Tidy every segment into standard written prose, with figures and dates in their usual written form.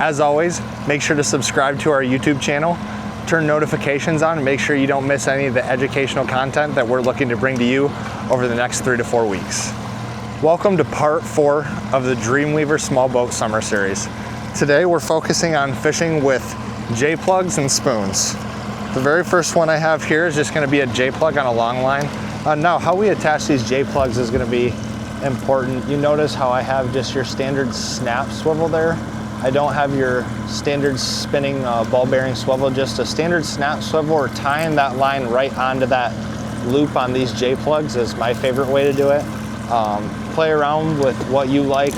As always, make sure to subscribe to our YouTube channel, turn notifications on, and make sure you don't miss any of the educational content that we're looking to bring to you over the next 3 to 4 weeks. Welcome to part 4 of the Dreamweaver Small Boat Summer Series. Today we're focusing on fishing with J-plugs and spoons. The very first one I have here is just going to be a J-plug on a long line. Now, how we attach these J-plugs is going to be important. You notice how I have just your standard snap swivel there. I don't have your standard spinning ball bearing swivel, just a standard snap swivel, or tying that line right onto that loop on these J-plugs is my favorite way to do it. Play around with what you like.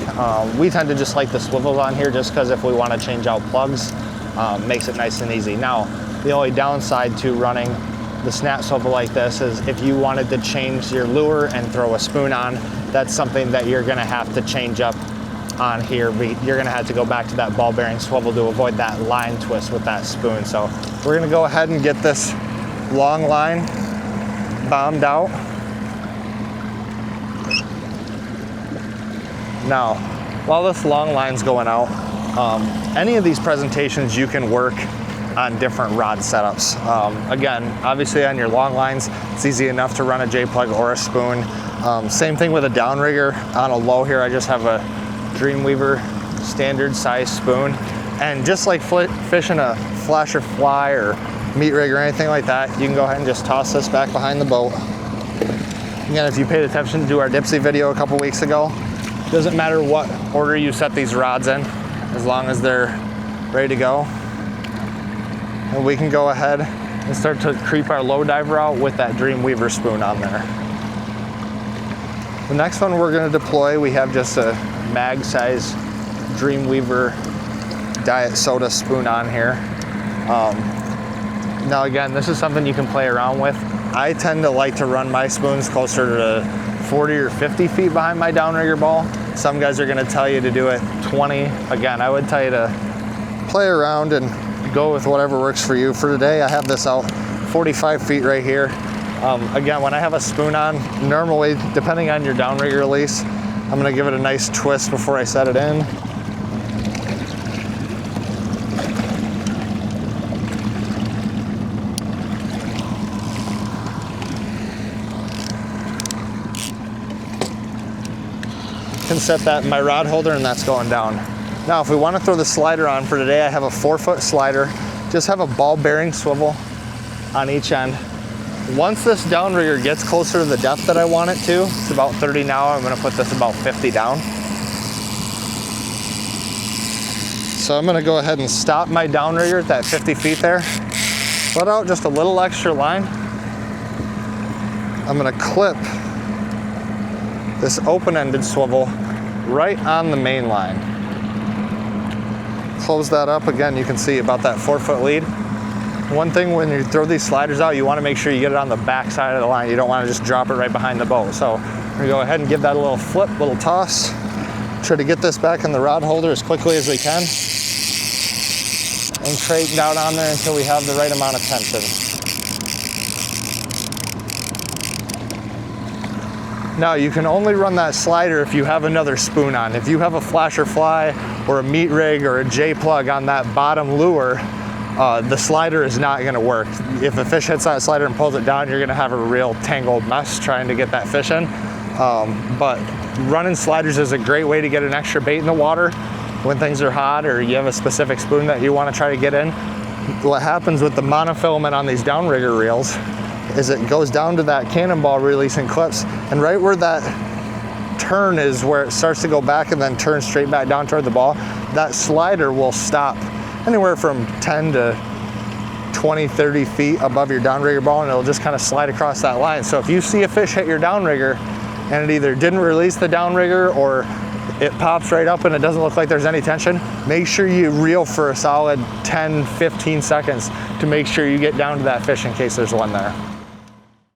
We tend to just like the swivels on here just because if we want to change out plugs, makes it nice and easy. Now, the only downside to running the snap swivel like this is if you wanted to change your lure and throw a spoon on, that's something that you're going to have to change up on here. You're going to have to go back to that ball bearing swivel to avoid that line twist with that spoon. So we're going to go ahead and get this long line bombed out. Now, while this long line's going out, any of these presentations you can work on different rod setups. Again, obviously on your long lines, it's easy enough to run a J-plug or a spoon. Same thing with a downrigger. On a low here, I just have a Dreamweaver standard size spoon. And just like fishing a flasher fly or meat rig or anything like that, you can go ahead and just toss this back behind the boat. Again, if you paid attention to our dipsey video a couple weeks ago, doesn't matter what order you set these rods in, as long as they're ready to go. And we can go ahead and start to creep our low diver out with that Dreamweaver spoon on there. The next one we're going to deploy, we have just a mag size Dreamweaver diet soda spoon on here. Now again, this is something you can play around with. I tend to like to run my spoons closer to 40 or 50 feet behind my downrigger ball. Some guys are going to tell you to do it 20. Again, I would tell you to play around and go with whatever works for you. For today, I have this out 45 feet right here. Again, when I have a spoon on, normally, depending on your downrigger release, I'm going to give it a nice twist before I set it in. Can set that in my rod holder, and that's going down. Now, if we want to throw the slider on for today, I have a 4-foot slider. Just have a ball bearing swivel on each end. Once this downrigger gets closer to the depth that I want it to, it's about 30 now, I'm going to put this about 50 down. So I'm going to go ahead and stop my downrigger at that 50 feet there. Let out just a little extra line. I'm going to clip this open-ended swivel right on the main line. Close that up. Again, you can see about that 4-foot lead. One thing when you throw these sliders out, you want to make sure you get it on the back side of the line. You don't want to just drop it right behind the boat. So we're going to go ahead and give that a little flip, little toss. Try to get this back in the rod holder as quickly as we can. And crank down on there until we have the right amount of tension. Now, you can only run that slider if you have another spoon on. If you have a flasher fly or a meat rig or a J-plug on that bottom lure, the slider is not going to work. If a fish hits that slider and pulls it down, you're going to have a real tangled mess trying to get that fish in. But running sliders is a great way to get an extra bait in the water when things are hot or you have a specific spoon that you want to try to get in. What happens with the monofilament on these downrigger reels is it goes down to that cannonball releasing clips, and right where that turn is where it starts to go back and then turn straight back down toward the ball, that slider will stop anywhere from 10 to 20, 30 feet above your downrigger ball, and it'll just kind of slide across that line. So if you see a fish hit your downrigger and it either didn't release the downrigger or it pops right up and it doesn't look like there's any tension, make sure you reel for a solid 10, 15 seconds to make sure you get down to that fish in case there's one there.